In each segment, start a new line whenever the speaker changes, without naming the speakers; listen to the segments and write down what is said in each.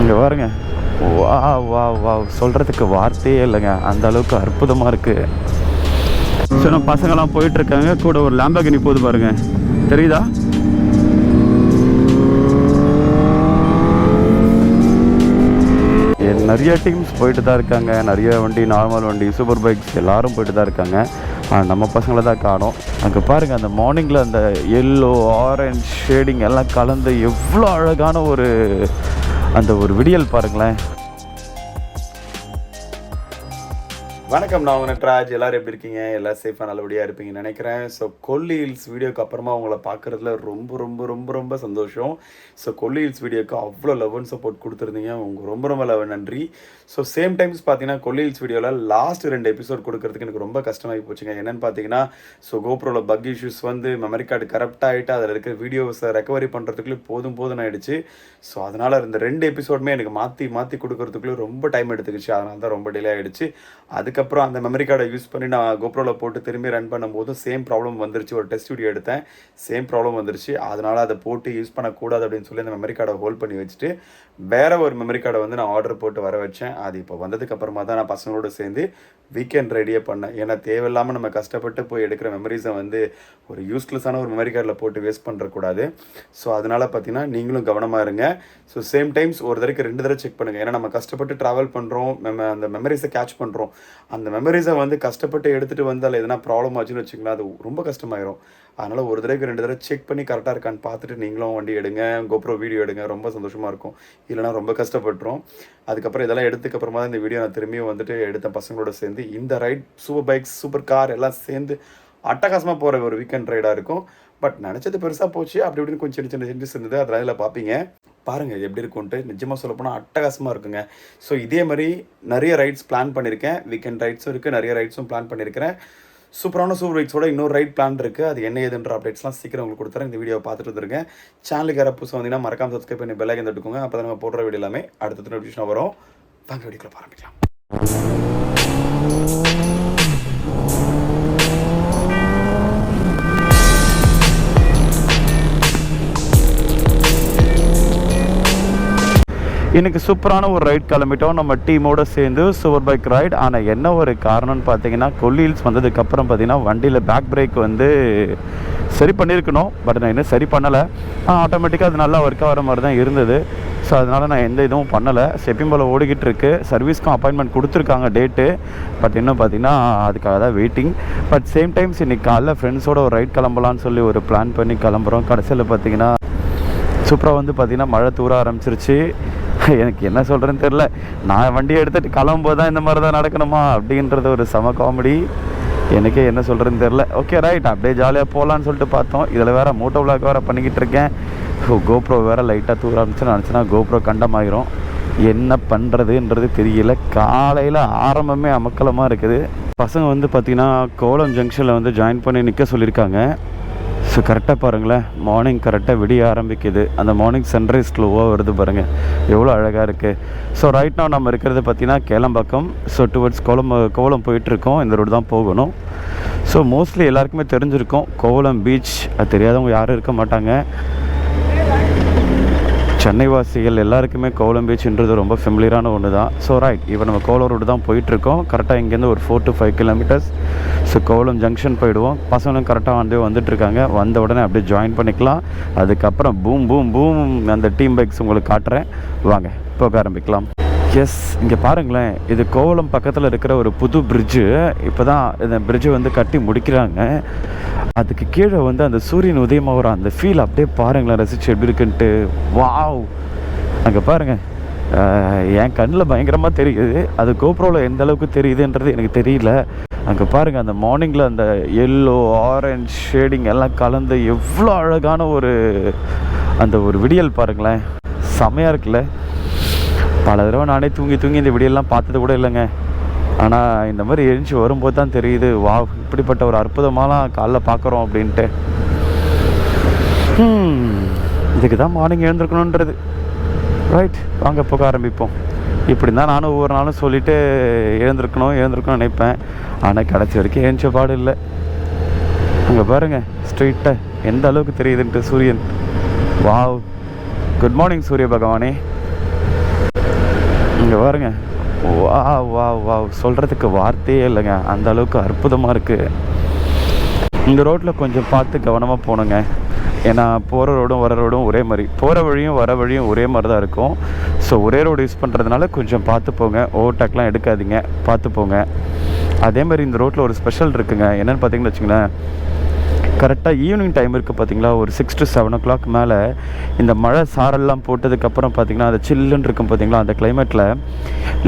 இங்கே பாருங்க, வா வா வா சொல்கிறதுக்கு வார்த்தையே இல்லைங்க, அந்த அளவுக்கு அற்புதமாக இருக்குது. ஸோ நம்ம பசங்கள்லாம் போயிட்டுருக்காங்க, கூட ஒரு லேம்பர்கினி போகுது பாருங்க, தெரியுதா? நிறைய டீம்ஸ் போயிட்டு தான் இருக்காங்க, நிறைய வண்டி, நார்மல் வண்டி, சூப்பர் பைக்ஸ் எல்லோரும் போயிட்டு தான் இருக்காங்க. நம்ம பசங்களை தான் காணோம். அங்கே பாருங்கள், அந்த மார்னிங்கில் அந்த எல்லோ ஆரஞ்ச் ஷேடிங் எல்லாம் கலந்து எவ்வளோ அழகான அந்த ஒரு விடியல் பாருங்களேன். வணக்கம், நான் உங்கள் நட்ராஜ். எல்லோரும் எப்படி இருக்கீங்க? எல்லோரும் சேஃபாக நல்லபடியாக இருப்பீங்கன்னு நினைக்கிறேன். ஸோ கொல்லி ஹில்ஸ் வீடியோக்கு அப்புறமா உங்களை பார்க்குறதுல ரொம்ப ரொம்ப ரொம்ப ரொம்ப சந்தோஷம். ஸோ கொல்லி ஹில்ஸ் வீடியோக்கு அவ்வளோ லவ் அண்ட் சப்போர்ட் கொடுத்துருந்தீங்க, உங்களுக்கு ரொம்ப ரொம்ப லவ் நன்றி. ஸோ சேம் டைம்ஸ் பார்த்தீங்கன்னா கொல்லி ஹில்ஸ் வீடியோவில் லாஸ்ட் 2 எபிசோட் கொடுக்கறதுக்கு எனக்கு ரொம்ப கஷ்டமாகி போச்சுங்க. என்னென்னு பார்த்தீங்கன்னா, ஸோ கோப்ரோவில் பக் இஷ்யூஸ் வந்து மெமரி கார்டு கரப்ட் ஆகிட்டு அதில் இருக்கிற வீடியோஸை ரெக்கவரி பண்ணுறதுக்குள்ளே போதும் ஆகிடுச்சு. ஸோ அதனால் இந்த 2 எபிசோடுமே எனக்கு மாற்றி கொடுக்கறதுக்குள்ளே ரொம்ப டைம் எடுத்துக்கிச்சு. அதனால தான் ரொம்ப டிலே ஆகிடுச்சு. அதுக்கப்புறம் அந்த மெமரி கார்டை யூஸ் பண்ணி நான் கோப்ரோவில் போட்டு திரும்பி ரன் பண்ணும்போது சேம் ப்ராப்ளம் வந்துருச்சு. ஒரு டெஸ்ட் வீடியோ எடுத்தேன், சேம் ப்ராப்ளம் வந்துருச்சு. அதனால் அதை போட்டு யூஸ் பண்ணக்கூடாது அப்படின்னு சொல்லி அந்த மெமரி கார்டை ஹோல்ட் பண்ணி வச்சுட்டு வேறு ஒரு மெமரி கார்டை வந்து நான் ஆர்டர் போட்டு வர வச்சேன். அது இப்போ வந்ததுக்கப்புறமா தான் நான் பசங்களோடு சேர்ந்து வீக்கெண்ட் ரெடியே பண்ணேன். ஏன்னா தேவையில்லாமல் நம்ம கஷ்டப்பட்டு போய் எடுக்கிற மெமரிஸை வந்து ஒரு யூஸ்லெஸ்ஸான ஒரு மெமரி கார்டில் போட்டு வேஸ்ட் பண்ணுறக்கூடாது. ஸோ அதனால் பார்த்தீங்கன்னா நீங்களும் கவனமாக இருங்க. ஸோ சேம் டைம்ஸ் ஒரு தடவைக்கு 2 தடவை செக் பண்ணுங்கள். ஏன்னா நம்ம கஷ்டப்பட்டு ட்ராவல் பண்ணுறோம், அந்த மெமரிஸை கேட்ச் பண்ணுறோம். அந்த மெமரிஸை வந்து கஷ்டப்பட்டு எடுத்துகிட்டு வந்தால் எதனா ப்ராப்ளம் ஆச்சுன்னு வச்சுக்கலாம், அது ரொம்ப கஷ்டமாயிரும். அதனால் ஒரு தடவைக்கு 2 தடவை செக் பண்ணி கரெக்டாக இருக்கான்னு பார்த்துட்டு நீங்களும் வண்டி எடுங்க, கோப்ரோ வீடியோ எடுங்க, ரொம்ப சந்தோஷமாக இருக்கும். இல்லைனா ரொம்ப கஷ்டப்பட்டுரும். அதுக்கப்புறம் இதெல்லாம் எடுத்துக்கப்புறமா தான் இந்த வீடியோ நான் திரும்பியும் வந்துட்டு எடுத்த பசங்களோட சேர்ந்து இந்த right super bikes, super car எல்லாம் சேர்ந்து அட்டகாசமாக போகிற ஒரு வீக்கெண்ட் ரைடாக இருக்கும். பட் நினச்சது பெருசாக போச்சு, அப்படி இப்படின்னு கொஞ்சம் சின்ன சின்ன சேஞ்சஸ் இருந்தது. அதெல்லாம் இதில் பார்ப்பீங்க, பாருங்கள் இது எப்படி இருக்கும்ன்ட்டு. நிஜமாக சொல்ல போனால் அட்டகாசமாக இருக்குங்க. ஸோ இதே மாதிரி நிறைய ரைட்ஸ் பிளான் பண்ணியிருக்கேன், வீக்கெண்ட் ரைட்ஸும் இருக்குது, நிறைய ரைட்ஸும் பிளான் பண்ணியிருக்கிறேன். சூப்பரான சூப்பர் பைக்ஸோட இன்னொரு ரைட் பிளான் இருக்குது. அது என்ன ஏதுன்ற அப்டேட்ஸ்லாம் சீக்கிரம் உங்களுக்கு கொடுத்துறேன். இந்த வீடியோவை பார்த்துட்டு வந்துருக்கேன். சேனலுக்கு யாராவது புதுசாக வந்தீங்கன்னா மறக்காம சப்ஸ்கிரைப் பண்ணி பெல் ஐக்கன் தட்டுக்கோங்க. அப்போ தான் நம்ம போடுற வீடியோ எல்லாமே அடுத்த நோட்டிஃபிகேஷன் வரும். வாங்க வீடியோக்குள்ள ஆரம்பிக்கலாம். இன்றைக்கி சூப்பரான ஒரு ரைட் கிளம்பிட்டோம் நம்ம டீமோடு சேர்ந்து, சூப்பர் பைக் ரைட். ஆனால் என்ன ஒரு காரணம்னு பார்த்தீங்கன்னா, கொல்லி ஹில்ஸ் வந்ததுக்கப்புறம் பார்த்தீங்கன்னா வண்டியில் பேக் பிரேக் வந்து சரி பண்ணியிருக்கணும். பட் நான் இன்னும் சரி பண்ணலை. ஆட்டோமேட்டிக்காக அது நல்லா ஒர்க் ஆகிற மாதிரி தான் இருந்தது. ஸோ அதனால் நான் எந்த இதுவும் பண்ணலை. எப்பயும் போல் ஓடிக்கிட்டு இருக்கு. சர்வீஸ்க்கும் அப்பாயின்மெண்ட் கொடுத்துருக்காங்க டேட்டு. பட் இன்னும் பார்த்தீங்கன்னா அதுக்காக தான் வெயிட்டிங். பட் சேம் டைம்ஸ் இன்றைக்கி காலைல ஃப்ரெண்ட்ஸோட ஒரு ரைட் கிளம்பலான்னு சொல்லி ஒரு பிளான் பண்ணி கிளம்புறோம். கடைசியில் பார்த்தீங்கன்னா சூப்பராக வந்து பார்த்திங்கன்னா மழை தூர ஆரம்பிச்சிருச்சு. எனக்கு என்ன சொல்கிறேன்னு தெரில. நான் வண்டியை எடுத்துகிட்டு கிளம்பும்போது தான் இந்த மாதிரி தான் நடக்கணுமா அப்படின்றது ஒரு செம காமெடி. எனக்கே என்ன சொல்கிறேன்னு தெரில. ஓகே ரைட், அப்படியே ஜாலியாக போகலான்னு சொல்லிட்டு பார்த்தோம். இதில் வேறு மோட்டோ விளாக் வேறு பண்ணிக்கிட்டு இருக்கேன். ஸோ கோப்ரோ வேறு லைட்டாக தூர ஆரம்பிச்சுன்னு நினச்சினா கோப்ரோ கண்டமாயிரும். என்ன பண்ணுறதுன்றது தெரியல. காலையில் ஆரம்பமே அமக்கலமாக இருக்குது. பசங்க வந்து பார்த்திங்கன்னா கோலம் ஜங்ஷனில் வந்து ஜாயின் பண்ணி நிற்க சொல்லியிருக்காங்க. ஸோ கரெக்டாக பாருங்களேன், மார்னிங் கரெக்டாக விடிய ஆரம்பிக்குது. அந்த மார்னிங் சன்ரைஸ் ஸ்லோவாக வருது பாருங்கள், எவ்வளோ அழகாக இருக்குது. ஸோ ரைட் now நம்ம இருக்கிறது பார்த்திங்கன்னா கேளம்பாக்கம். ஸோ டுவர்ட்ஸ் கோவளம் போயிட்டுருக்கோம். இந்த ரோடு தான் போகணும். ஸோ மோஸ்ட்லி எல்லாருக்குமே தெரிஞ்சிருக்கும் கோவளம் பீச். அது தெரியாதவங்க யாரும் இருக்க மாட்டாங்க. சென்னை வாசிகள் எல்லாருக்குமே கோவளம் பீச்ன்றது ரொம்ப ஃபெமிலியரான ஒன்று தான். ஸோ ரைட், இப்போ நம்ம கோவளம் ரோடு தான் போயிட்டுருக்கோம். கரெக்டாக இங்கேருந்து ஒரு 4 to 5 kilometers. So Kovalam junction போயிடுவோம். பசங்களும் கரெக்டாக வந்துட்டுருக்காங்க. வந்த உடனே அப்படியே ஜாயின் பண்ணிக்கலாம். அதுக்கப்புறம் பூம் பூம் பூம் அந்த டீம் பைக்ஸ் உங்களுக்கு காட்டுறேன், வாங்க போக ஆரம்பிக்கலாம். எஸ், இங்கே பாருங்களேன், இது கோவளம் பக்கத்தில் இருக்கிற ஒரு புது பிரிட்ஜு. இப்போ தான் இந்த பிரிட்ஜை வந்து கட்டி முடிக்கிறாங்க. அதுக்கு கீழே வந்து அந்த சூரியன் உதயமாகிற அந்த ஃபீல் அப்படியே பாருங்களேன், ரசிச்சு எப்படி இருக்குன்ட்டு. வாவ், அங்கே பாருங்கள், என் கண்ணில் பயங்கரமாக தெரியுது. அது கோப்ரோவில் எந்த அளவுக்கு தெரியுதுன்றது எனக்கு தெரியல. அங்கே பாருங்கள், அந்த மார்னிங்கில் அந்த எல்லோ ஆரஞ்ச் ஷேடிங் எல்லாம் கலந்து எவ்வளோ அழகான அந்த ஒரு விடியல் பாருங்களேன், செமையாக இருக்குல்ல. பல தடவை நானே தூங்கி இந்த விடியெல்லாம் பார்த்தது கூட இல்லைங்க. ஆனால் இந்த மாதிரி எழுந்துச்சி வரும்போது தான் தெரியுது, வா இப்படிப்பட்ட ஒரு அற்புதமாலாம் காலைல பார்க்குறோம் அப்படின்ட்டு. இதுக்கு தான் மார்னிங் எழுந்திருக்கணுன்றது. ரைட், வாங்க போக ஆரம்பிப்போம். இப்படி தான் நானும் ஒவ்வொரு நாளும் சொல்லிவிட்டு எழுந்திருக்கணும் நினைப்பேன். ஆனால் கடைசி வரைக்கும் எழுந்த பாடு இல்லை. அங்கே பாருங்கள் ஸ்ட்ரெயிட்டாக எந்த அளவுக்கு தெரியுதுன்ட்டு சூரியன். வாவ், குட் மார்னிங் சூரிய பகவானே. இங்கே பாருங்க, வா வா வா சொல்கிறதுக்கு வார்த்தையே இல்லைங்க, அந்த அளவுக்கு அற்புதமாக இருக்குது. இந்த ரோட்டில் கொஞ்சம் பார்த்து கவனமாக போகணுங்க. ஏன்னா போகிற ரோடும் வர ரோடும் ஒரே மாதிரி, போகிற வழியும் வர வழியும் ஒரே மாதிரி தான் இருக்கும். ஸோ ஒரே ரோடு யூஸ் பண்ணுறதுனால கொஞ்சம் பார்த்து போங்க, ஓவர்டேக்லாம் எடுக்காதீங்க, பார்த்து போங்க. அதே மாதிரி இந்த ரோட்டில் ஒரு ஸ்பெஷல் இருக்குங்க. என்னென்னு பார்த்தீங்கன்னு வச்சுங்களேன், கரெக்டாக ஈவினிங் டைம் இருக்குது பார்த்தீங்களா, ஒரு 6 to 7 o'clock மேலே இந்த மழை சாரெல்லாம் போட்டதுக்கப்புறம் பார்த்தீங்கன்னா அது சில்லுன்னு இருக்கும் பார்த்தீங்களா, அந்த கிளைமேட்டில்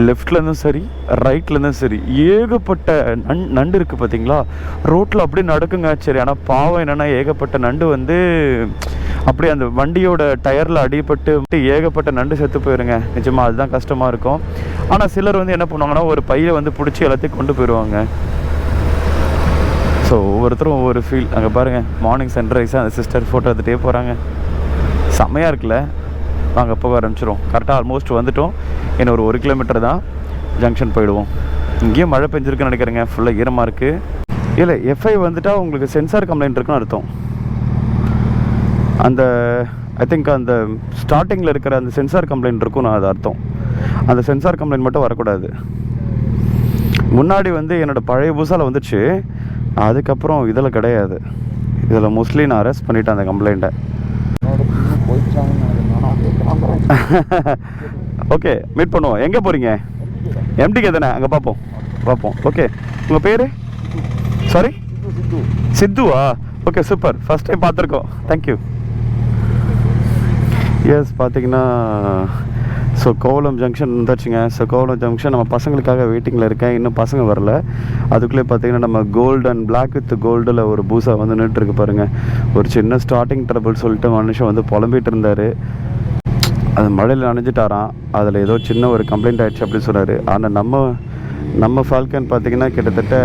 லெஃப்ட்லேருந்தும் சரி ரைட்லேருந்தும் சரி ஏகப்பட்ட நண்டு இருக்குது பார்த்தீங்களா, ரோட்டில் அப்படியே நடக்குங்க. சரி, ஆனால் பாவம் என்னென்னா ஏகப்பட்ட நண்டு வந்து அப்படியே அந்த வண்டியோட டயரில் அடிபட்டு ஏகப்பட்ட நண்டு செத்து போயிருங்க. நிஜமாக அதுதான் கஷ்டமாக இருக்கும். ஆனால் சிலர் வந்து என்ன பண்ணுவாங்கன்னா ஒரு பையை வந்து பிடிச்சி எல்லாத்தையும் கொண்டு போயிடுவாங்க. ஸோ ஒவ்வொருத்தரும் ஒவ்வொரு ஃபீல். அங்கே பாருங்கள், மார்னிங் சன்ரைஸாக அந்த சிஸ்டர் ஃபோட்டோ எடுத்துகிட்டே போகிறாங்க. செம்மையாக இருக்குல்ல. வாங்க போக ஆரம்பிச்சிடும். கரெக்டாக ஆல்மோஸ்ட் வந்துவிட்டோம். இன்னும் ஒரு 1 கிலோமீட்டர் தான் ஜங்ஷன் போயிடுவோம். இங்கேயும் மழை பெஞ்சிருக்குன்னு நினைக்கிறேங்க, ஃபுல்லாக ஈரமாக இருக்குது. இல்லை, எஃப்ஐ வந்துட்டால் உங்களுக்கு சென்சார் கம்ப்ளைண்ட் இருக்குன்னு அர்த்தம். அந்த ஐ திங்க் அந்த ஸ்டார்டிங்கில் இருக்கிற அந்த சென்சார் கம்ப்ளைண்ட் இருக்கும்னு அது அர்த்தம். அந்த சென்சார் கம்ப்ளைண்ட் மட்டும் வரக்கூடாது. முன்னாடி வந்து என்னோடய பழைய புதுசால் வந்துச்சு, அதுக்கப்புறம் இதில் கிடையாது. இதில் மோஸ்ட்லி நான் அரெஸ்ட் பண்ணிட்டேன் அந்த கம்ப்ளைண்ட்டை. ஓகே, மீட் பண்ணுவோம். எங்கே போகிறீங்க? எம்டிக்கு தானே, அங்கே பார்ப்போம். ஓகே, உங்கள் பேர்? சாரி, சித்துவா? Okay, super. ஃபஸ்ட் டைம் பார்த்துருக்கோம். தேங்க்யூ. எஸ், பார்த்தீங்கன்னா ஸோ கோவளம் ஜங்ஷன் வந்துச்சுங்க. ஸோ கோவளம் ஜங்ஷன் நம்ம பசங்களுக்காக வெயிட்டிங்கில் இருக்கேன். இன்னும் பசங்க வரல. அதுக்குள்ளே பார்த்தீங்கன்னா நம்ம கோல்டு அண்ட் பிளாக் வித் கோல்டில் ஒரு பூசா வந்து நின்றுருக்கு பாருங்கள். ஒரு சின்ன ஸ்டார்டிங் ட்ரபிள் சொல்லிட்டு மனுஷன் வந்து புலம்பிகிட்டு இருந்தார். அது மழையில் நனைஞ்சிட்டாராம். அதில் ஏதோ சின்ன ஒரு கம்ப்ளைண்ட் ஆகிடுச்சு அப்படின்னு சொன்னார். ஆனால் நம்ம ஃபால்கன் பார்த்தீங்கன்னா கிட்டத்தட்ட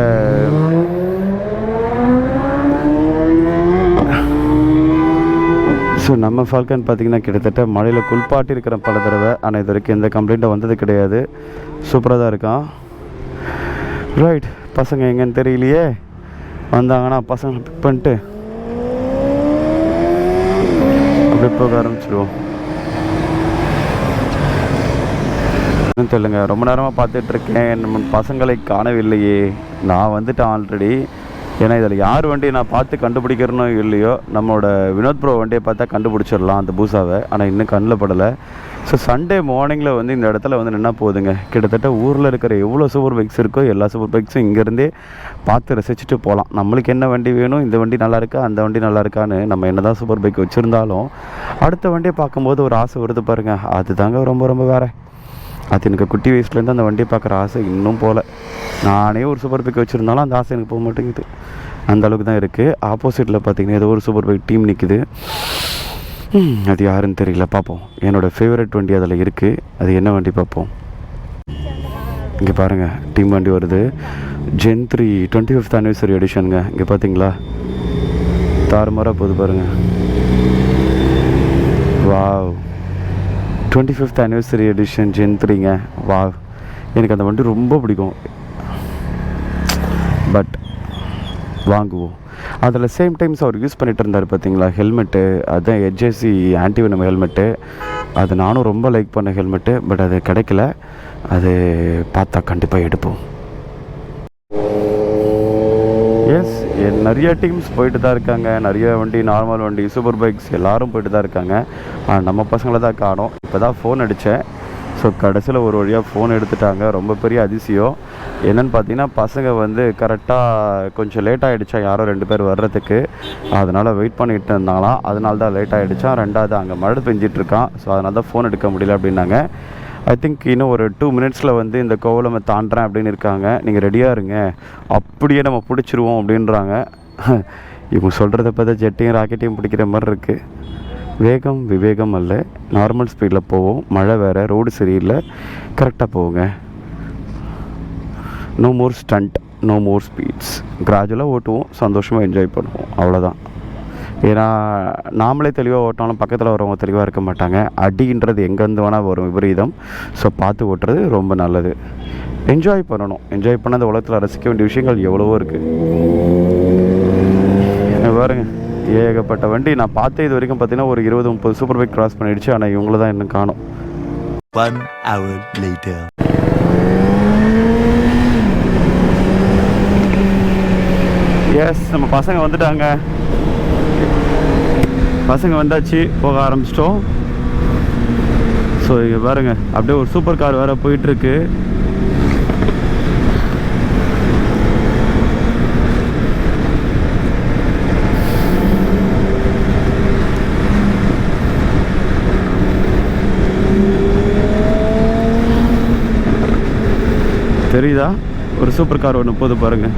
நம்ம ஃபால்கன் பார்த்திங்கன்னா கிட்டத்தட்ட மழையில் குளிப்பாட்டி இருக்கிற பல தடவை. ஆனால் இது வரைக்கும் எந்த கம்ப்ளைண்ட்டும் வந்தது கிடையாது. சூப்பராக தான் இருக்கான். ரைட், பசங்க எங்கன்னு தெரியலையே. வந்தாங்கன்னா பசங்களை பிக் பண்ணிட்டு அப்படியே போக ஆரம்பிச்சிடுவோம். தெரியலங்க, ரொம்ப நேரமாக பார்த்துட்ருக்கேன். நம்ம பசங்களை காணவில்லையே. நான் வந்துட்டேன் ஆல்ரெடி. ஏன்னா இதில் யார் வண்டியை நான் பார்த்து கண்டுபிடிக்கிறனோ இல்லையோ, நம்மளோட வினோத் ப்ரோ வண்டியை பார்த்தா கண்டுபிடிச்சிடலாம் அந்த பூசாவை. ஆனால் இன்னும் கண்ணில் படலை. ஸோ சண்டே மார்னிங்கில் வந்து இந்த இடத்துல வந்து நின்னா போதுங்க. கிட்டத்தட்ட ஊரில் இருக்கிற எவ்வளோ சூப்பர் பைக்ஸ் இருக்கோ எல்லா சூப்பர் பைக்ஸும் இங்கேருந்தே பார்த்து ரசிச்சுட்டு போகலாம். நம்மளுக்கு என்ன வண்டி வேணும், இந்த வண்டி நல்லா இருக்கா, அந்த வண்டி நல்லா இருக்கான்னு நம்ம என்ன தான் சூப்பர் பைக் வச்சுருந்தாலும் அடுத்த வண்டியை பார்க்கும்போது ஒரு ஆசை வருது பாருங்கள். அதுதாங்க ரொம்ப ரொம்ப வேறு. அது எனக்கு குட்டி வயசுலேருந்து அந்த வண்டியை பார்க்குற ஆசை இன்னும் போகல. நானே ஒரு சூப்பர் பைக் வச்சுருந்தாலும் அந்த ஆசை எனக்கு போக மாட்டேங்குது. அந்த அளவுக்கு தான் இருக்குது. ஆப்போசிட்டில் பார்த்திங்கன்னா ஏதோ ஒரு சூப்பர் பைக் டீம் நிற்குது. அது யாருன்னு தெரியல, பார்ப்போம். என்னோடய ஃபேவரட் வண்டி அதில் இருக்குது. அது என்ன வண்டி பார்ப்போம். இங்கே பாருங்கள், டீம் வண்டி வருது. Gen 3 25th anniversary எடிஷனுங்க. இங்கே பார்த்தீங்களா, தாறுமாறாக போகுது பாருங்கள். Wow, 25th anniversary edition Gen 3ங்க. வாவ், எனக்கு அந்த வண்டி ரொம்ப பிடிக்கும். பட் வாங்குவோம். அதில் சேம் டைம்ஸ் அவர் யூஸ் பண்ணிகிட்டு இருந்தார் பார்த்தீங்களா ஹெல்மெட்டு. அதுதான் HSC ஆன்டிவெனம் ஹெல்மெட்டு. அது நானும் ரொம்ப லைக் பண்ண ஹெல்மெட்டு. பட் அது கிடைக்கல. அது பார்த்தா கண்டிப்பாக எடுப்போம். எஸ், நிறைய டீம்ஸ் போயிட்டு தான் இருக்காங்க. நிறைய வண்டி, நார்மல் வண்டி, சூப்பர் பைக்ஸ் எல்லோரும் போயிட்டு தான் இருக்காங்க. நம்ம பசங்களை தான் காணோம். இப்போ தான் ஃபோன் அடித்தேன். ஸோ கடைசியில் ஒரு வழியாக ஃபோன் எடுத்துட்டாங்க. ரொம்ப பெரிய அதிசயம். என்னென்னு பார்த்தீங்கன்னா பசங்க வந்து கரெக்டாக கொஞ்சம் லேட் ஆகிடுச்சா, யாரோ 2 பேர் வர்றதுக்கு. அதனால் வெயிட் பண்ணிகிட்டு இருந்தாங்களாம். அதனால தான் லேட் ஆகிடுச்சா. 2வது அங்கே மழை பெஞ்சிட்ருக்கான். ஸோ அதனால தான் ஃபோன் எடுக்க முடியல அப்படின்னாங்க. ஐ திங்க் இன்னும் ஒரு 2 minutesல வந்து இந்த கோவலமை தாண்டுறேன் அப்படின்னு இருக்காங்க. நீங்கள் ரெடியாக இருங்க, அப்படியே நம்ம பிடிச்சிருவோம் அப்படின்றாங்க. இவங்க சொல்கிறத பார்த்தா ஜெட்டையும் ராக்கெட்டையும் பிடிக்கிற மாதிரி இருக்குது. வேகம் விவேகம் அல்ல, நார்மல் ஸ்பீடில் போவோம். மழை வேறு, ரோடு சரியில்லை, கரெக்டாக போவோங்க. No more stunt, no more speeds. கிராஜுவலாக ஓட்டுவோம், சந்தோஷமாக என்ஜாய் பண்ணுவோம், அவ்வளோதான். ஏன்னா நாமளே தெளிவாக ஓட்டினாலும் பக்கத்தில் வரவங்க தெளிவாக இருக்க மாட்டாங்க. அடின்றது எங்கேருந்து வேணால் வரும், விபரீதம். ஸோ பார்த்து ஓட்டுறது ரொம்ப நல்லது. என்ஜாய் பண்ணணும். என்ஜாய் பண்ண அந்த உலகத்தில் ரசிக்க வேண்டிய விஷயங்கள் எவ்வளவோ இருக்குது. பாருங்க, ஏகப்பட்ட வண்டி நான் பார்த்தே இது வரைக்கும் பார்த்தீங்கன்னா ஒரு 20-30 சூப்பர் பைக் கிராஸ் பண்ணிடுச்சு. ஆனால் இவங்கள தான் இன்னும் காணும்.
1 hour later.
எஸ், நம்ம பசங்க வந்துட்டாங்க. பசங்க வந்தாச்சு, போக ஆரம்பிச்சிட்டோம். ஸோ இங்கே பாருங்க, அப்படியே ஒரு சூப்பர் கார் வேறு போயிட்டுருக்கு. தெரியுதா? ஒரு சூப்பர் கார் ஒன்று போது பாருங்க.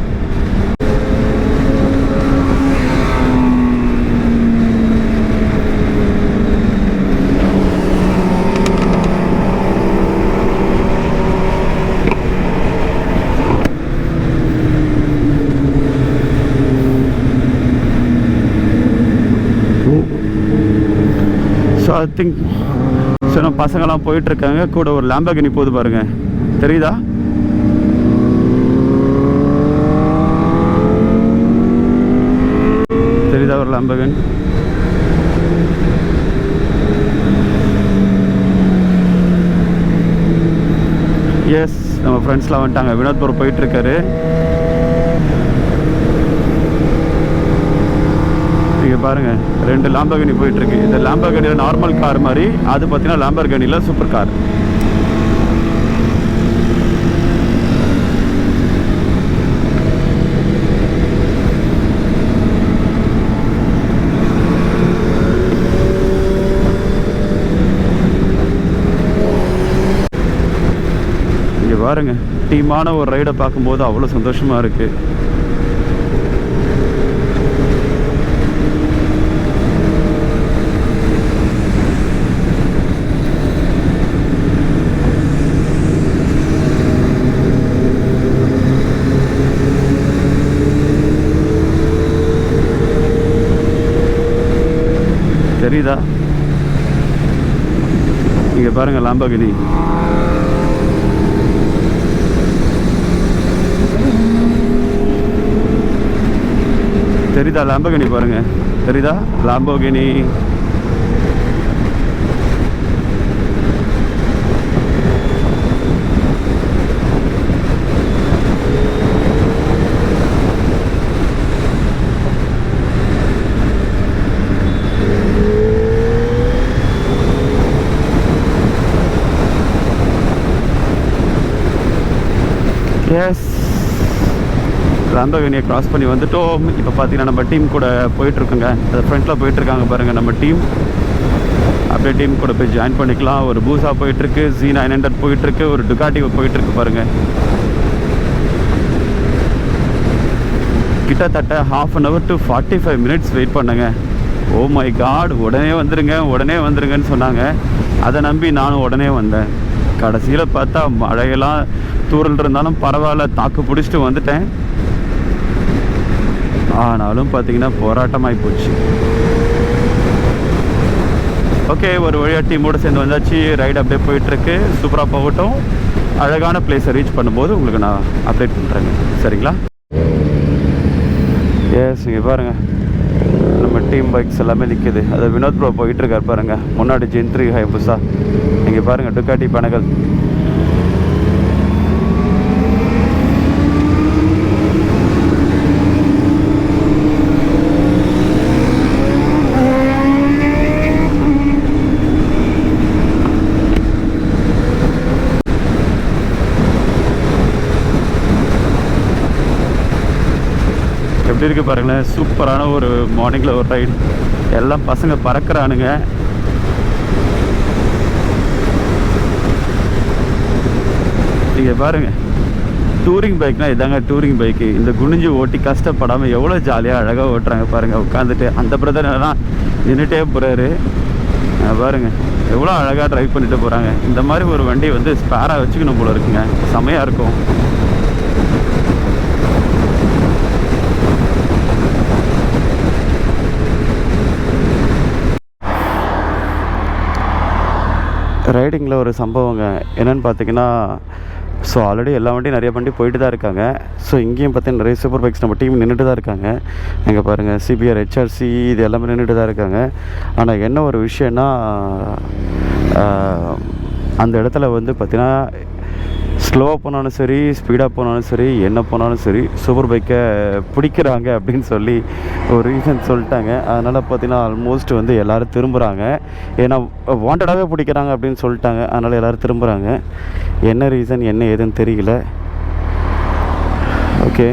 ஸோ ஐ திங்க் ஸோ நம்ம பசங்கள்லாம் போயிட்டுருக்காங்க. கூட ஒரு லாம்பர்கினி போது பாருங்க. தெரியுதா? தெரியுதா ஒரு லாம்பர்கினி? எஸ், நம்ம ஃப்ரெண்ட்ஸ்லாம் வந்துட்டாங்க. வினோத்புரம் போயிட்டுருக்காரு. இங்கே பாருங்கள், 2 லாம்பர்கினி போயிட்டுருக்கு. இந்த லாம்பர்கினியில் நார்மல் கார் மாதிரி, அது பார்த்தீங்கன்னா லாம்பர்கினியில் சூப்பர் கார். இங்கே பாருங்கள், டீமான ஒரு ரைடை பார்க்கும்போது அவ்வளோ சந்தோஷமாக இருக்குது. தெரியுதா? இங்கே பாருங்க லாம்பர்கினி. தெரியுதா லாம்பர்கினி? பாருங்க, தெரியுதா லாம்பர்கினி? எஸ், லாம்பர்கினியை கிராஸ் பண்ணி வந்துட்டோம். இப்போ பார்த்தீங்கன்னா நம்ம டீம் கூட போயிட்டுருக்குங்க. அது ஃப்ரண்ட்டில் போயிட்டுருக்காங்க பாருங்கள் நம்ம டீம். அப்படியே டீம் கூட போய் ஜாயின் பண்ணிக்கலாம். ஒரு பூசா போயிட்டுருக்கு, Z900 போயிட்டுருக்கு, ஒரு டுகாட்டி போயிட்டுருக்கு பாருங்கள். கிட்டத்தட்ட 1/2 hour to 45 minutes வெயிட் பண்ணுங்க. ஓ மை காட், உடனே வந்துருங்கன்னு சொன்னாங்க. அதை நம்பி நானும் உடனே வந்தேன். கடைசியில் பார்த்தா மழையெல்லாம் தூரல் இருந்தாலும் பரவாயில்ல, தாக்கு பிடிச்சிட்டு வந்துட்டேன். ஆனாலும் பார்த்தீங்கன்னா போராட்டமாகி போச்சு. ஓகே, ஒரு வழியாக டீமோடு சேர்ந்து வந்தாச்சு. ரைடு அப்படியே போயிட்டுருக்கு. சூப்பராக போகட்டும். அழகான பிளேஸை ரீச் பண்ணும்போது உங்களுக்கு நான் அப்டேட் பண்ணுறேங்க. சரிங்களா? எஸ், இங்கே பாருங்கள், நம்ம டீம் பைக்ஸ் எல்லாமே நிற்கிது. அது வினோத் ப்ரோ போயிட்டுருக்கார் பாருங்கள். முன்னாடி ஜென்த்ரி ஹைபுசா. இங்கே பாருங்கள் டுகாட்டி பனகல். எப்படி இருக்குது பாருங்களேன். சூப்பரான ஒரு மார்னிங்கில் ஒரு ரைடு. எல்லாம் பசங்க பறக்கிறானுங்க. நீங்கள் பாருங்கள், டூரிங் பைக்னால் இதாங்க டூரிங் பைக்கு. இந்த குனிஞ்சு ஓட்டி கஷ்டப்படாமல் எவ்வளோ ஜாலியாக அழகாக ஓட்டுறாங்க பாருங்கள். உட்காந்துட்டு அந்த பிரதர்லாம் நின்றுட்டே போகிறாரு பாருங்கள். எவ்வளோ அழகாக ட்ரைவ் பண்ணிட்டு போகிறாங்க. இந்த மாதிரி ஒரு வண்டி வந்து ஸ்பேராக வச்சுக்கணும் போல இருக்குங்க. செமையாக இருக்கும். ரைடிங்கில் ஒரு சம்பவங்க என்னென்னு பார்த்தீங்கன்னா, ஸோ ஆல்ரெடி எல்லா வண்டியும் நிறைய வண்டி போயிட்டு தான் இருக்காங்க. ஸோ இங்கேயும் பார்த்தீங்கன்னா நிறைய சூப்பர் பைக்ஸ் நம்ம டீம் நின்றுட்டு தான் இருக்காங்க. எங்கே பாருங்கள், CBR, HRC இது எல்லாமே நின்றுட்டு தான் இருக்காங்க. ஆனால் என்ன ஒரு விஷயம்னா, அந்த இடத்துல வந்து பார்த்தீங்கன்னா ஸ்லோவாக போனாலும் சரி, ஸ்பீடாக போனாலும் சரி, என்ன போனாலும் சரி, சூப்பர் பைக்கை பிடிக்கிறாங்க அப்படின்னு சொல்லி ஒரு ரீசன் சொல்லிட்டாங்க. அதனால் பார்த்தீங்கன்னா ஆல்மோஸ்ட் வந்து எல்லோரும் திரும்புகிறாங்க. ஏன்னா வாண்டடாகவே பிடிக்கிறாங்க அப்படின்னு சொல்லிட்டாங்க. அதனால் எல்லோரும் திரும்புகிறாங்க. என்ன ரீசன் என்ன ஏதுன்னு தெரியல. ஓகே,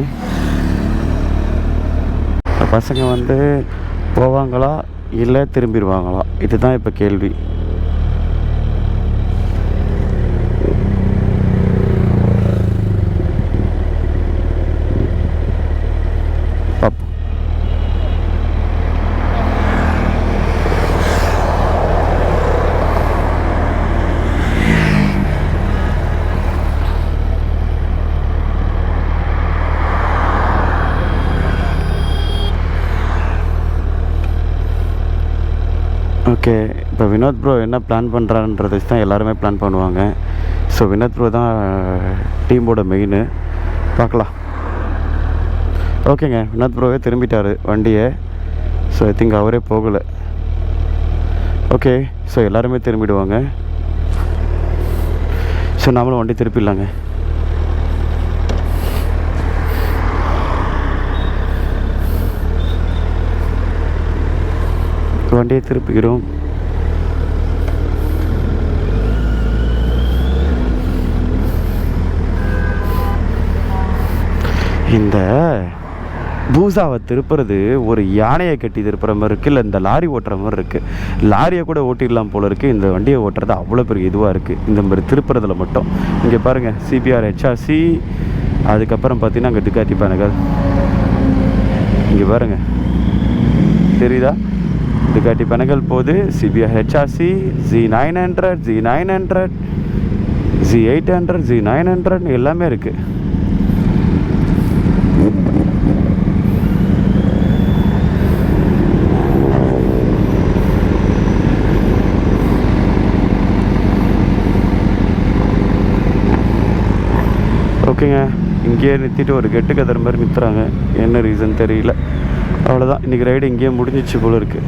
பசங்க வந்து போவாங்களா இல்லை திரும்பிடுவாங்களா, இதுதான் இப்போ கேள்வி. ஓகே, இப்போ வினோத் ப்ரோ என்ன பிளான் பண்ணுறான்றது தான் எல்லாருமே பிளான் பண்ணுவாங்க. ஸோ வினோத் ப்ரோ தான் டீமோட மெயின். பார்க்கலாம். ஓகேங்க, வினோத் ப்ரோவே திரும்பிட்டார் வண்டியை. ஸோ ஐ திங்க் அவரே போகலை. ஓகே, ஸோ எல்லாருமே திரும்பிடுவாங்க. ஸோ நாமளும் வண்டி திருப்பிடலாங்க. வண்டியை திருப்பிக்கிறோம். இந்த பூசாவை திருப்புறது ஒரு யானையை கட்டி திருப்புற மாதிரி இருக்குது, இல்லை இந்த லாரி ஓட்டுற மாதிரி இருக்குது. லாரியை கூட ஓட்டிடலாம் போல இருக்குது. இந்த வண்டியை ஓட்டுறது அவ்வளோ பெரிய இதுவாக இருக்குது இந்த மாதிரி திருப்புறதுல மட்டும். இங்கே பாருங்கள், CBR HRC, அதுக்கப்புறம் பார்த்தீங்கன்னா அங்கே டுகாட்டி பேனகல். இங்கே பாருங்கள், தெரியுதா? டுகாட்டி பேனகல் போகுது, CBR HRC, Z900, Z900, Z800, Z900 எல்லாமே இருக்குது. ஓகேங்க, இங்கேயே நிறுத்திட்டு ஒரு கெட்டு கதற மாதிரி நிறுத்துறாங்க. என்ன ரீசன் தெரியல. அவ்வளோதான், இன்றைக்கி ரைடு இங்கேயே முடிஞ்சிச்சு போல இருக்குது.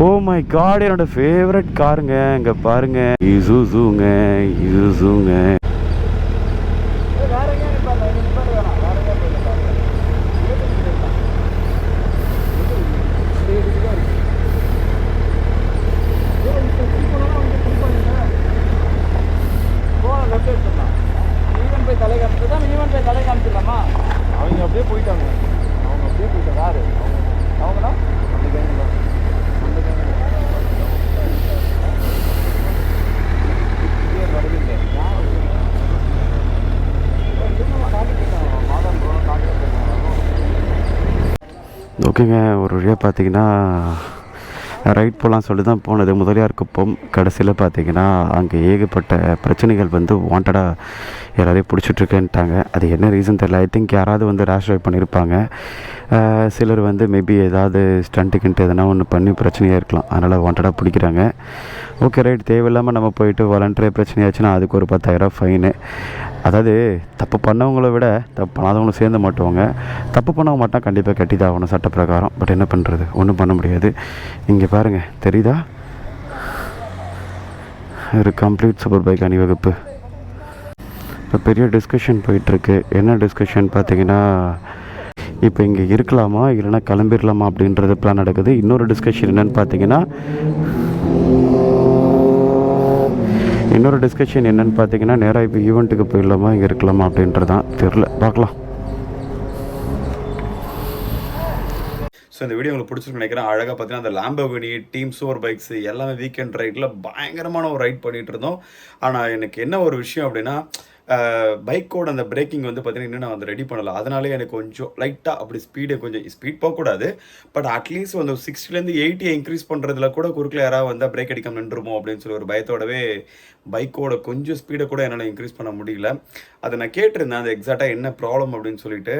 ஓ மை காட், என்னோட ஃபேவரட் காருங்க. இங்கே பாருங்க, இசுசுங்க.
அவங்க அப்படியே போயிட்டாங்க. யாரு அவங்களா? அந்த கேங்க தான்.
ஓகேங்க, ஒரு வழியாக பார்த்தீங்கன்னா ரைட் போகலாம் சொல்லி தான் போனது. முதலியார் குப்பம். கடைசியில் பார்த்தீங்கன்னா அங்கே ஏகப்பட்ட பிரச்சனைகள் வந்து வாண்டடாக எல்லாரையும் பிடிச்சிட்ருக்குன்ட்டாங்க. அது என்ன ரீசன் தெரியல. ஐ திங்க் யாராவது வந்து ரேஷ் ட்ரைவ் பண்ணியிருப்பாங்க. சிலர் வந்து மேபி ஏதாவது ஸ்டண்ட்டுக்குன்ட்டு எதனா ஒன்று பண்ணி பிரச்சனையாக இருக்கலாம். அதனால் வாண்டடாக பிடிக்கிறாங்க. ஓகே ரைட், தேவையில்லாமல் நம்ம போயிட்டு வாலண்டரியாக பிரச்சனையாச்சுன்னா அதுக்கு ஒரு 10,000 ஃபைனு. அதாவது தப்பு பண்ணவங்கள விட தப்பு பண்ணாதவங்களும் சேர்ந்து மாட்டுவாங்க. தப்பு பண்ணவங்க மட்டும் கண்டிப்பாக கட்டி தான் ஆகணும் சட்ட பிரகாரம். பட் என்ன பண்ணுறது, ஒன்றும் பண்ண முடியாது. இங்கே பாருங்கள், தெரியுதா? ஒரு கம்ப்ளீட் சூப்பர் பைக் அணிவகுப்பு. இப்போ பெரிய டிஸ்கஷன் போயிட்டுருக்கு. என்ன டிஸ்கஷன் பார்த்தீங்கன்னா, இப்போ இங்கே இருக்கலாமா இல்லைனா கிளம்பிடலாமா அப்படின்றது பிளான் நடக்குது. இன்னொரு டிஸ்கஷன் என்னென்னு பார்த்தீங்கன்னா நேராக இப்போ ஈவெண்ட்டுக்கு போயிடலாமா இங்கே இருக்கலாமா அப்படின்றது தான் தெரில. பார்க்கலாம். ஸோ இந்த வீடியோ உங்களுக்கு பிடிச்சிருக்குன்னு நினைக்கிறேன். அழகாக பார்த்தீங்கன்னா அந்த லாம்போகினி டீம் சூப்பர் பைக்ஸ் எல்லாமே வீக்கெண்ட் ரைடில் பயங்கரமான ஒரு ரைட் பண்ணிகிட்டு இருந்தோம். ஆனால் எனக்கு என்ன ஒரு விஷயம் அப்படின்னா, பைக்கோட அந்த பிரேக்கிங் வந்து பார்த்தீங்கன்னா இன்னும் நான் வந்து ரெடி பண்ணலை. அதனாலே எனக்கு கொஞ்சம் லைட்டாக அப்படி ஸ்பீட் போகக்கூடாது. பட் அட்லீஸ்ட் வந்து 60லேருந்து 80 இன்க்ரீஸ் பண்ணுறதுல கூட குறுக்கில் யாராவது வந்தால் பிரேக் அடிக்காமல் நின்றுமோ அப்படின்னு சொல்லி ஒரு பயத்தோடவே பைக்கோட கொஞ்சம் ஸ்பீடை கூட என்னால் இன்க்ரீஸ் பண்ண முடியல. அதை நான் கேட்டிருந்தேன், அது எக்ஸாக்டாக என்ன ப்ராப்ளம் அப்படின்னு சொல்லிட்டு.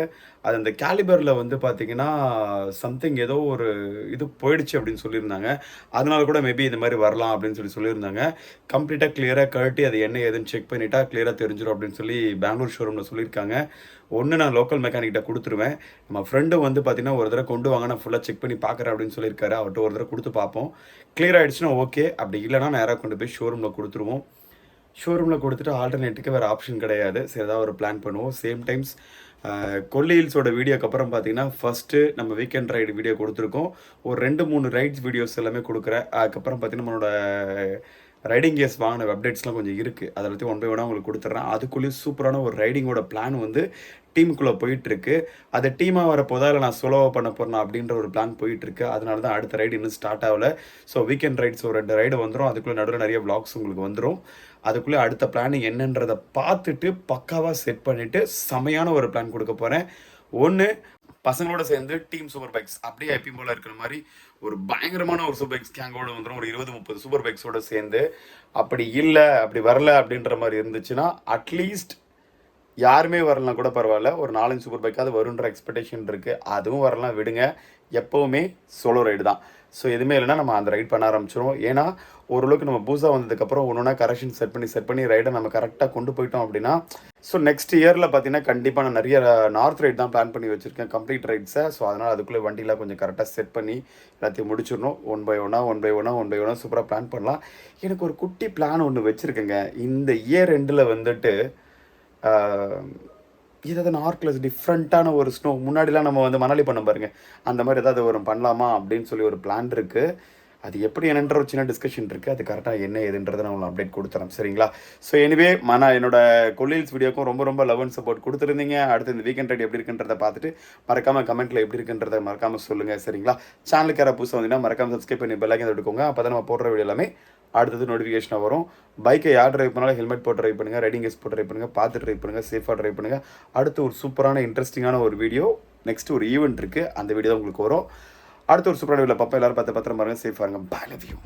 அது அந்த கேலிபரில் வந்து பார்த்தீங்கன்னா சம்திங் ஏதோ ஒரு இது போயிடுச்சு அப்படின்னு சொல்லியிருந்தாங்க. அதனால கூட மேபி இந்த மாதிரி வரலாம் அப்படின்னு சொல்லியிருந்தாங்க. கம்ப்ளீட்டாக கிளியராக கழட்டி அது என்ன ஏதுன்னு செக் பண்ணிட்டா கிளியராக தெரிஞ்சிடும் அப்படின்னு சொல்லி பெங்களூர் ஷோரூமில் சொல்லியிருக்காங்க. ஒன்று நான் லோக்கல் மெக்கானிக்கிட்ட கொடுத்துருவேன். நம்ம ஃப்ரெண்டும் வந்து பார்த்தீங்கன்னா ஒரு தடவை கொண்டு வாங்க, நான் ஃபுல்லாக செக் பண்ணி பார்க்குறேன் அப்படின்னு சொல்லியிருக்காரு. அவர்கிட்ட ஒரு தடவை கொடுத்து பார்ப்போம். கிளியர் ஆகிடுச்சுன்னா ஓகே, அப்படி இல்லைனா நேராக கொண்டு போய் ஷோரூமில் கொடுத்துருவோம். ஷோரூமில் கொடுத்துட்டு ஆல்டர்னேட்டுக்கு வேறு ஆப்ஷன் கிடையாது. சரி, ஏதாவது ஒரு பிளான் பண்ணுவோம். சேம் டைம்ஸ் கொல்லி ஹில்ஸோட வீடியோக்கு அப்புறம் பார்த்தீங்கன்னா ஃபஸ்ட்டு நம்ம வீக்கெண்ட் ரைடு வீடியோ கொடுத்துருக்கோம். ஒரு 2-3 ரைட்ஸ் வீடியோஸ் எல்லாமே கொடுக்குறேன். அதுக்கப்புறம் பார்த்தீங்கன்னா நம்மளோட ரைடிங் கேஸ் வாங்கின அப்டேட்ஸ்லாம் கொஞ்சம் இருக்குது. அதை பற்றி ஒன் பை ஒன்னாக உங்களுக்கு கொடுத்துட்றேன். அதுக்குள்ளேயும் சூப்பரான ஒரு ரைடிங்கோட பிளான் வந்து டீமுக்குள்ளே போயிட்டுருக்கு. அதை டீமாக வரப்போதா இல்லை நான் சோலோவாக பண்ண போகிறேன் அப்படின்ற ஒரு பிளான் போயிட்டுருக்கு. அதனால தான் அடுத்த ரைடு இன்னும் ஸ்டார்ட் ஆகலை. ஸோ வீக்கெண்ட் ரைட்ஸ் ஒரு 2 ரைடு வந்துடும். அதுக்குள்ளே நடுவில் நிறைய விளாக்ஸ் உங்களுக்கு வந்துடும். அதுக்குள்ளே அடுத்த பிளானிங் என்னன்றதை பார்த்துட்டு பக்காவாக செட் பண்ணிவிட்டு செமையான ஒரு பிளான் கொடுக்க போகிறேன். ஒன்று, பசங்களோட சேர்ந்து டீம் சூப்பர் பைக்ஸ் அப்படியே எப்பயும் போல் இருக்கிற மாதிரி ஒரு பயங்கரமான ஒரு சூப்பர் பைக்ஸ் கேங்கோட வந்துடும். ஒரு 20-30 சூப்பர் பைக்ஸோடு சேர்ந்து. அப்படி இல்லை, அப்படி வரல அப்படின்ற மாதிரி இருந்துச்சுன்னா அட்லீஸ்ட் யாருமே வரலனா கூட பரவாயில்ல, ஒரு 4-5 சூப்பர் பைக்காவது வருன்ற எக்ஸ்பெக்டேஷன் இருக்குது. அதுவும் வரலாம் விடுங்க, எப்போவுமே சோலோ ரைடு தான். ஸோ எதுவுமே இல்லைனா நம்ம அந்த ரைட் பண்ண ஆரம்பிச்சிடும். ஏன்னா ஓரளவுக்கு நம்ம பூசா வந்ததுக்கப்புறம் ஒன்று ஒன்றா கரெக்ஷன் செட் பண்ணி ரைடை நம்ம கரெக்டாக கொண்டு போயிட்டோம் அப்படின்னா, ஸோ நெக்ஸ்ட் இயரில் பார்த்தீங்கன்னா கண்டிப்பாக நான் நிறைய நார்த் ரைட் தான் பிளான் பண்ணி வச்சுருக்கேன், கம்ப்ளீட் ரைட்ஸை. ஸோ அதனால் அதுக்குள்ளே வண்டிலாம் கொஞ்சம் கரெக்டாக செட் பண்ணி எல்லாத்தையும் முடிச்சிடணும். ஒன் பை ஒன்னாக சூப்பராக பிளான் பண்ணலாம். எனக்கு ஒரு குட்டி பிளான் ஒன்று வச்சுருக்கேங்க. இந்த இயர் எண்டில் வந்துட்டு ஏதாவது நார்க்லஸ் டிஃப்ரெண்ட்டான ஒரு ஸ்னோ, முன்னாடிலாம் நம்ம வந்து மணாலி பண்ண பாருங்க, அந்த மாதிரி ஏதாவது ஒரு பண்ணலாமா அப்படின்னு சொல்லி ஒரு பிளான் இருக்குது. அது எப்படி என்னன்ற ஒரு சின்ன டிஸ்கஷன் இருக்குது. அது கரெக்டாக என்ன ஏதுன்றதை நான் உங்களுக்கு அப்டேட் கொடுத்துறேன், சரிங்களா? ஸோ எனிவே என்னோட கொல்லி ஹில்ஸ் வீடியோக்கும் ரொம்ப ரொம்ப லவ் அண்ட் சப்போர்ட் கொடுத்துருந்தீங்க. அடுத்து இந்த வீக்கெண்ட் ரைட் எப்படி இருக்குன்றதை பார்த்துட்டு மறக்காமல் கமெண்ட்டில் எப்படி இருக்குன்றதை மறக்காமல் சொல்லுங்கள், சரிங்களா? சேனலுக்கு யாராவது புதுசாக வந்தீங்கன்னா மறக்காமல் சப்ஸ்கிரைப் பண்ணி பெல் ஐக்கன் எடுத்துக்கோங்க. அப்போ தான் நம்ம போடுற வீடியோ எல்லாமே அடுத்தது நோட்டிஃபிகேஷனாக வரும். பைக்கை யார் ட்ரைவ் பண்ணாலும் ஹெல்மெட் போட்டு ட்ரைவ் பண்ணுங்கள், ரைடிங் கேஸ் போட்டு ட்ரைவ் பண்ணுங்கள், பார்த்து ட்ரைவ் பண்ணுங்கள், சேஃபாக ட்ரைவ் பண்ணுங்கள். அடுத்து ஒரு சூப்பரான இன்ட்ரெஸ்டிங்கான ஒரு வீடியோ, நெக்ஸ்ட் ஒரு ஈவெண்ட் இருக்குது, அந்த வீடியோ தான் உங்களுக்கு வரும். அடுத்த ஒரு சூப்பரான வீடியோவில் பார்ப்போம். எல்லாரும் பார்த்து பத்திரம் பாருங்கள், சேஃபாக இருங்க. Bye, love you.